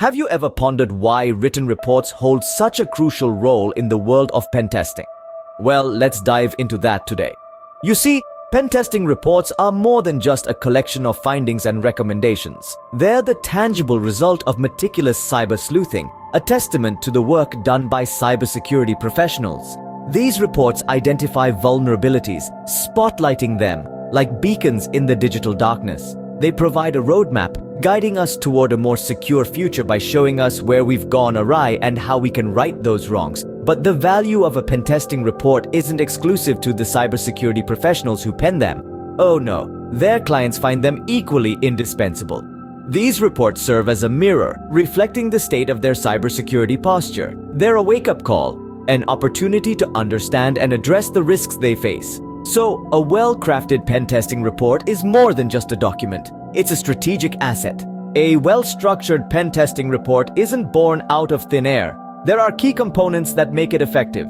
Have you ever pondered why written reports hold such a crucial role in the world of pen testing? Well, let's dive into that today. You see, pen testing reports are more than just a collection of findings and recommendations. They're the tangible result of meticulous cyber sleuthing, a testament to the work done by cybersecurity professionals. These reports identify vulnerabilities, spotlighting them like beacons in the digital darkness. They provide a roadmap, guiding us toward a more secure future by showing us where we've gone awry and how we can right those wrongs. But the value of a pentesting report isn't exclusive to the cybersecurity professionals who pen them. Oh no, their clients find them equally indispensable. These reports serve as a mirror, reflecting the state of their cybersecurity posture. They're a wake-up call, an opportunity to understand and address the risks they face. So, a well-crafted pen testing report is more than just a document. It's a strategic asset. A well-structured pen testing report isn't born out of thin air. There are key components that make it effective.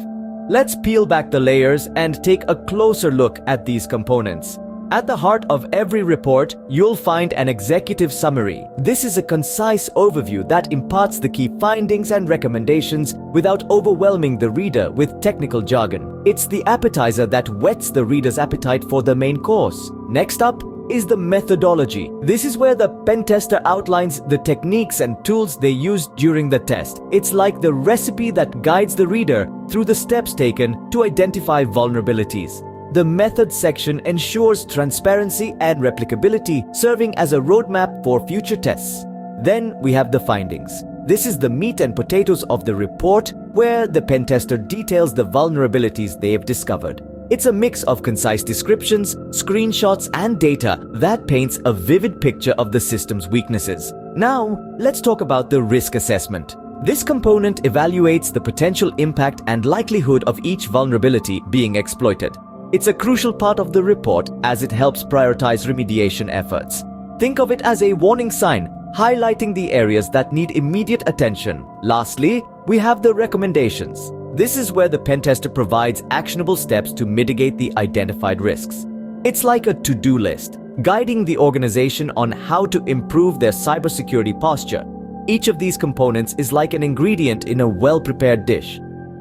Let's peel back the layers and take a closer look at these components. At the heart of every report, you'll find an executive summary. This is a concise overview that imparts the key findings and recommendations without overwhelming the reader with technical jargon. It's the appetizer that whets the reader's appetite for the main course. Next up is the methodology. This is where the pen tester outlines the techniques and tools they used during the test. It's like the recipe that guides the reader through the steps taken to identify vulnerabilities. The methods section ensures transparency and replicability, serving as a roadmap for future tests. Then we have the findings. This is the meat and potatoes of the report, where the pen tester details the vulnerabilities they have discovered. It's a mix of concise descriptions, screenshots, and data that paints a vivid picture of the system's weaknesses. Now, let's talk about the risk assessment. This component evaluates the potential impact and likelihood of each vulnerability being exploited. It's a crucial part of the report as it helps prioritize remediation efforts. Think of it as a warning sign, highlighting the areas that need immediate attention. Lastly, we have the recommendations. This is where the pen tester provides actionable steps to mitigate the identified risks. It's like a to-do list, guiding the organization on how to improve their cybersecurity posture. Each of these components is like an ingredient in a well-prepared dish.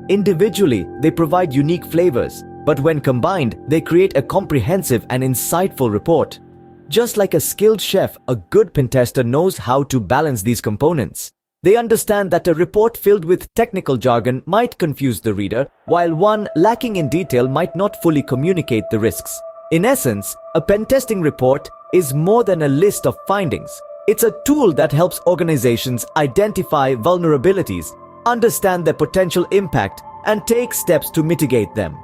Individually, they provide unique flavors, but when combined, they create a comprehensive and insightful report. Just like a skilled chef, a good pen tester knows how to balance these components. They understand that a report filled with technical jargon might confuse the reader, while one lacking in detail might not fully communicate the risks. In essence, a pen testing report is more than a list of findings. It's a tool that helps organizations identify vulnerabilities, understand their potential impact, and take steps to mitigate them.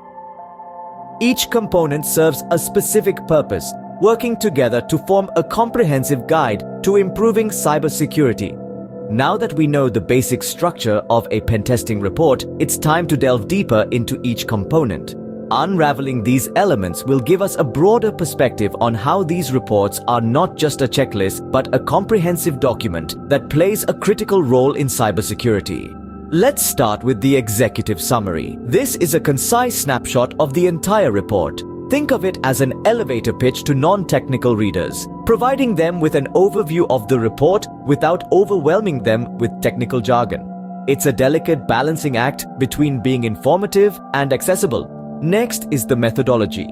Each component serves a specific purpose, working together to form a comprehensive guide to improving cybersecurity. Now that we know the basic structure of a pen testing report, it's time to delve deeper into each component. Unraveling these elements will give us a broader perspective on how these reports are not just a checklist, but a comprehensive document that plays a critical role in cybersecurity. Let's start with the executive summary. This is a concise snapshot of the entire report. Think of it as an elevator pitch to non-technical readers, providing them with an overview of the report without overwhelming them with technical jargon. It's a delicate balancing act between being informative and accessible. Next is the methodology.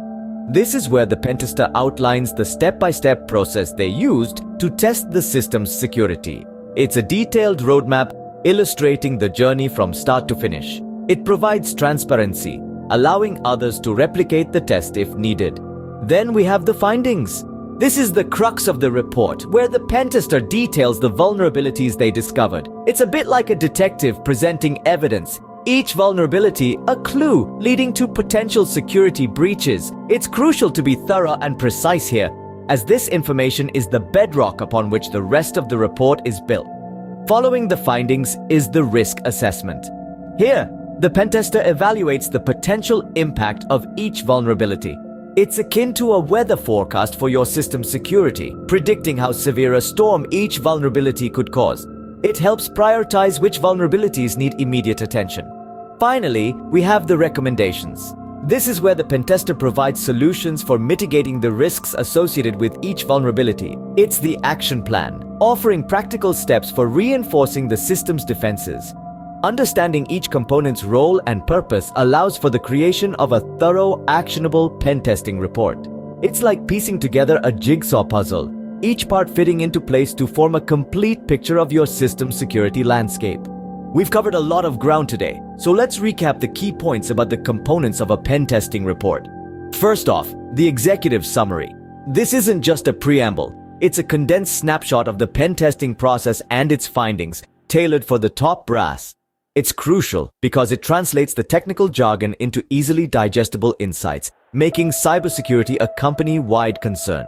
This is where the pentester outlines the step-by-step process they used to test the system's security. It's a detailed roadmap illustrating the journey from start to finish. It provides transparency, allowing others to replicate the test if needed. Then we have the findings. This is the crux of the report, where the pentester details the vulnerabilities they discovered. It's a bit like a detective presenting evidence. Each vulnerability a clue leading to potential security breaches. It's crucial to be thorough and precise here, as this information is the bedrock upon which the rest of the report is built. Following the findings is the risk assessment. Here, the pentester evaluates the potential impact of each vulnerability. It's akin to a weather forecast for your system's security, predicting how severe a storm each vulnerability could cause. It helps prioritize which vulnerabilities need immediate attention. Finally, we have the recommendations. This is where the pentester provides solutions for mitigating the risks associated with each vulnerability. It's the action plan, offering practical steps for reinforcing the system's defenses. Understanding each component's role and purpose allows for the creation of a thorough, actionable pen testing report. It's like piecing together a jigsaw puzzle, each part fitting into place to form a complete picture of your system's security landscape. We've covered a lot of ground today, so let's recap the key points about the components of a pen testing report. First off, the executive summary. This isn't just a preamble, it's a condensed snapshot of the pen testing process and its findings, tailored for the top brass. It's crucial because it translates the technical jargon into easily digestible insights, making cybersecurity a company-wide concern.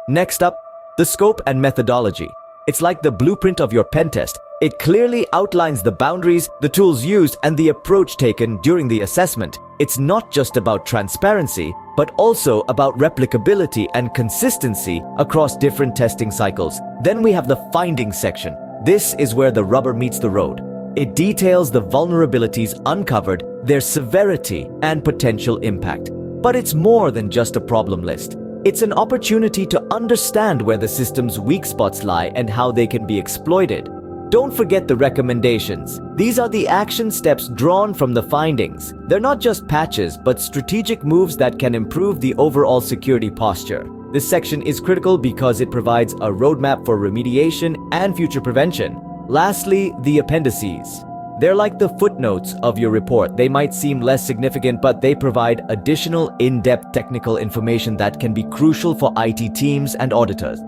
Next up, the scope and methodology. It's like the blueprint of your pen test. It clearly outlines the boundaries, the tools used, and the approach taken during the assessment. It's not just about transparency, but also about replicability and consistency across different testing cycles. Then we have the findings section. This is where the rubber meets the road. It details the vulnerabilities uncovered, their severity, and potential impact. But it's more than just a problem list. It's an opportunity to understand where the system's weak spots lie and how they can be exploited. Don't forget the recommendations. These are the action steps drawn from the findings. They're not just patches, but strategic moves that can improve the overall security posture. This section is critical because it provides a roadmap for remediation and future prevention. Lastly, the appendices. They're like the footnotes of your report. They might seem less significant, but they provide additional in-depth technical information that can be crucial for IT teams and auditors.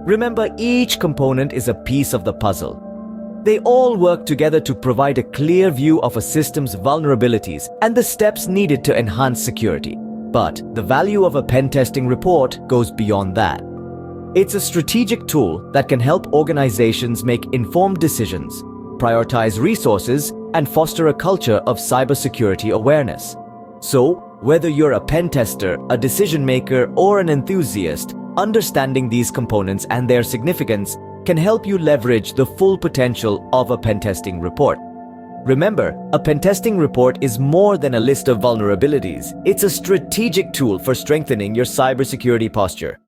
Remember, each component is a piece of the puzzle. They all work together to provide a clear view of a system's vulnerabilities and the steps needed to enhance security. But the value of a pen testing report goes beyond that. It's a strategic tool that can help organizations make informed decisions, prioritize resources, and foster a culture of cybersecurity awareness. So, whether you're a pen tester, a decision maker, or an enthusiast, understanding these components and their significance can help you leverage the full potential of a pen testing report. Remember, a pen testing report is more than a list of vulnerabilities. It's a strategic tool for strengthening your cybersecurity posture.